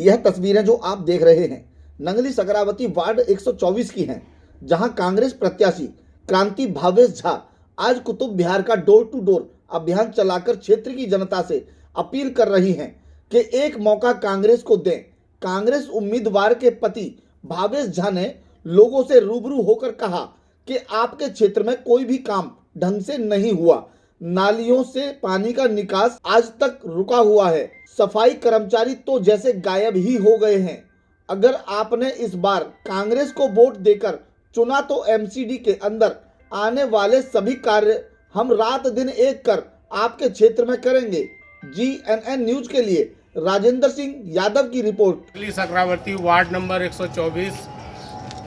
यह तस्वीरें जो आप देख रहे हैं नंगली सकरावती वार्ड 124 की हैं, जहां कांग्रेस प्रत्याशी क्रांति भावेश झा आज कुतुब विहार का डोर टू डोर अभियान चलाकर क्षेत्र की जनता से अपील कर रही हैं कि एक मौका कांग्रेस को दें। कांग्रेस उम्मीदवार के पति भावेश झा ने लोगों से रूबरू होकर कहा कि आपके क्षेत्र में कोई भी काम ढंग से नहीं हुआ, नालियों से पानी का निकास आज तक रुका हुआ है, सफाई कर्मचारी तो जैसे गायब ही हो गए हैं। अगर आपने इस बार कांग्रेस को वोट देकर चुना तो एमसीडी के अंदर आने वाले सभी कार्य हम रात दिन एक कर आपके क्षेत्र में करेंगे। GNN न्यूज के लिए राजेंद्र सिंह यादव की report. Nangli Sakravati ward number 124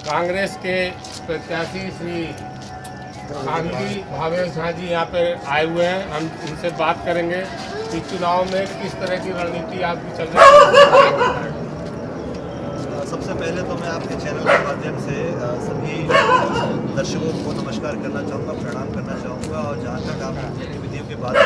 Congress के प्रत्याशी श्री क्रांति भावेश झा जी यहाँ पर आए हुए हैं। हम इनसे बात करेंगे कि चुनाव में किस तरह की रणनीति आपकी चल रही है। सबसे पहले तो मैं आपके चैनल के माध्यम से सभी दर्शकों को नमस्कार करना चाहूँगा, प्रणाम करना चाहूँगा। और जहाँ तक आपकी गतिविधियों की बात है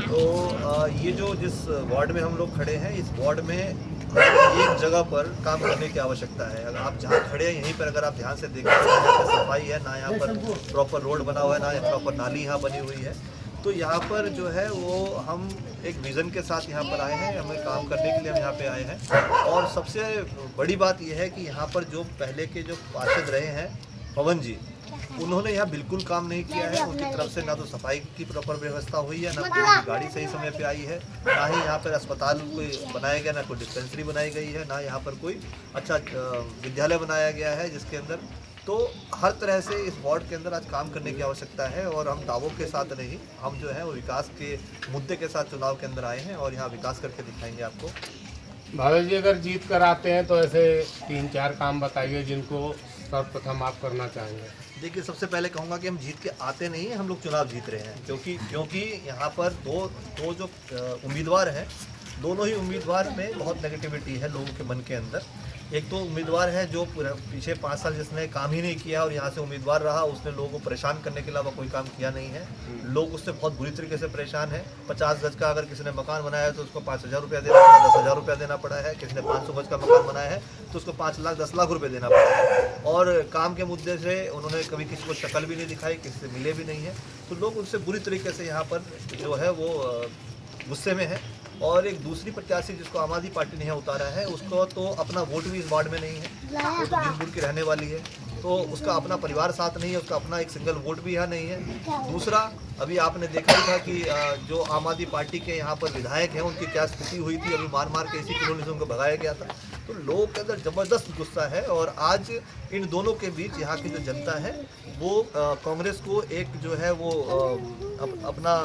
तो ये जो जिस वार्ड में हम लोग खड़े हैं, इस वार्ड में एक जगह पर काम करने की आवश्यकता है। अगर आप जहाँ खड़े हैं यहीं पर अगर आप ध्यान से देखें तो यहाँ पर सफाई है ना, यहाँ पर प्रॉपर रोड बना हुआ है ना, प्रॉपर नाली यहाँ बनी हुई है। तो यहाँ पर जो है वो हम एक विज़न के साथ यहाँ पर आए हैं, हमें काम करने के लिए हम यहाँ पे आए हैं। और सबसे बड़ी बात यह है कि यहाँ पर जो पहले के जो पार्षद रहे हैं पवन जी, उन्होंने यहाँ बिल्कुल काम नहीं किया है। उनकी तरफ से ना तो सफाई की प्रॉपर व्यवस्था हुई है, ना कोई गाड़ी सही समय पे आई है, ना ही यहाँ पर अस्पताल कोई बनाया गया, ना कोई डिस्पेंसरी बनाई गई है, ना यहाँ पर कोई अच्छा विद्यालय बनाया गया है जिसके अंदर। तो हर तरह से इस वार्ड के अंदर आज काम करने की आवश्यकता है। और हम दावों के साथ नहीं, हम जो है वो विकास के मुद्दे के साथ चुनाव के अंदर आए हैं और यहाँ विकास करके दिखाएंगे आपको। भावेश जी, अगर जीत कर आते हैं तो ऐसे 3-4 काम बताइए जिनको सर्वप्रथम आप करना चाहेंगे। देखिए, सबसे पहले कहूँगा कि हम जीत के आते नहीं हैं, हम लोग चुनाव जीत रहे हैं। क्योंकि यहाँ पर दो जो उम्मीदवार हैं, दोनों ही उम्मीदवार में बहुत नेगेटिविटी है लोगों के मन के अंदर। एक तो उम्मीदवार है जो पीछे 5 साल जिसने काम ही नहीं किया और यहाँ से उम्मीदवार रहा, उसने लोगों को परेशान करने के अलावा कोई काम किया नहीं है। लोग उससे बहुत बुरी तरीके से परेशान हैं। 50 गज का अगर किसी ने मकान बनाया है तो उसको 5,000 रुपया देना पड़ा, 10,000 रुपया देना पड़ा है। किसी ने 500 गज का मकान बनाया है तो उसको 5 लाख 10 लाख रुपये देना पड़ा है। और काम के मुद्दे से उन्होंने कभी किसी को शक्ल भी नहीं दिखाई, किसी से मिले भी नहीं है। तो लोग उनसे बुरी तरीके से यहाँ पर जो है वो गुस्से में है। और एक दूसरी प्रत्याशी जिसको आम आदमी पार्टी ने उतारा है, उसको तो अपना वोट भी इस वार्ड में नहीं है, वो तो जिंदपुर की रहने वाली है, तो उसका अपना परिवार साथ नहीं है, उसका अपना एक सिंगल वोट भी यहाँ नहीं है। दूसरा, अभी आपने देखा ही था कि जो आम आदमी पार्टी के यहाँ पर विधायक हैं उनकी क्या स्थिति हुई थी। अभी मार मार के इसी कॉलोनी से उनको भगाया गया था। तो लोगों के अंदर ज़बरदस्त गुस्सा है। और आज इन दोनों के बीच यहाँ की जो जनता है वो कांग्रेस को एक जो है वो अपना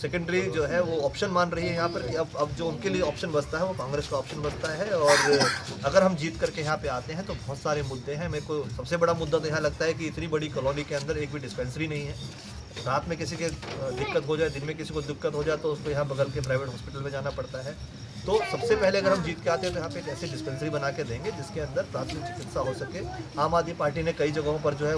सेकेंडरी जो है वो ऑप्शन मान रही है यहाँ पर। कि अब जो उनके लिए ऑप्शन बचता है वो कांग्रेस का ऑप्शन बचता है। और अगर हम जीत करके यहाँ पे आते हैं तो बहुत सारे मुद्दे हैं। मेरे को सबसे बड़ा मुद्दा तो यहाँ लगता है कि इतनी बड़ी कॉलोनी के अंदर एक भी डिस्पेंसरी नहीं है। रात में किसी के दिक्कत हो जाए, दिन में किसी को दिक्कत हो जाए तो उसको यहाँ बगल के प्राइवेट हॉस्पिटल में जाना पड़ता है। तो सबसे पहले अगर हम जीत के आते हैं तो यहाँ पे एक ऐसी डिस्पेंसरी बना के देंगे जिसके अंदर प्राथमिक चिकित्सा हो सके। आम आदमी पार्टी ने कई जगहों पर जो है